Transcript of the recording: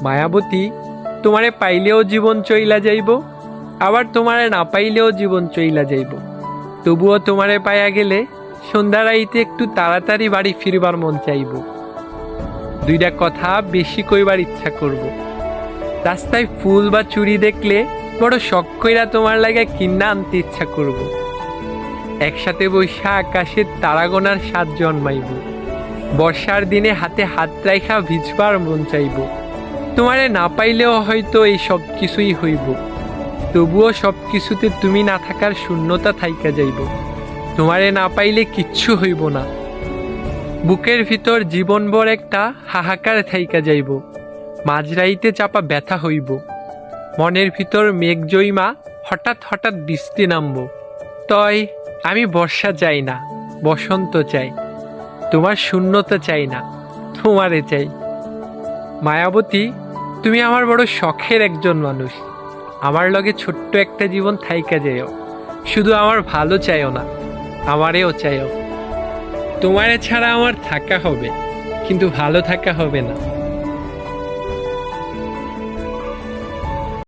মায়াবতী, তোমারে পাইলেও জীবন চইলা যাইব, আবার তোমারে না পাইলেও জীবন চইলা যাইব। তবুও তোমারে পাইয়া গেলে সন্ধ্যা রাইতে একটু তাড়াতাড়ি বাড়ি ফিরবার মন চাইব। দুইটা কথা বেশি কইবার ইচ্ছা করব। রাস্তায় ফুল বা চুড়ি দেখলে বড় শখ কইরা তোমার লাগে কিনা আনতে ইচ্ছা করব। একসাথে বৈশা আকাশের তারা গোনার স্বাদ জন্মাইব। বর্ষার দিনে হাতে হাত রাইখা ভিজবার মন চাইব। তোমারে না পাইলেও হয়তো এই সব কিছুই হইব, তবুও সব কিছুতে তুমি না থাকার শূন্যতা থাইকা যাইব। তোমারে না পাইলে কিচ্ছু হইব না, বুকের ভিতর জীবনভর একটা হাহাকার থাইকা যাইব। মাঝরাইতে চাপা ব্যথা হইব, মনের ভিতর মেঘ জইমা হঠাৎ হঠাৎ বৃষ্টি নামব। তয় আমি বর্ষা চাই না, বসন্ত চাই। তোমার শূন্যতা চাই না, তোমারে চাই। মায়াবতী, তুমি আমার বড় শখের একজন মানুষ। আমার লগে ছোট্ট একটা জীবন থাইকা যাইও। শুধু আমার ভালো চাইও না, আমারেও চাইও। তোমারে ছাড়া আমার থাকা হবে, কিন্তু ভালো থাকা হবে না।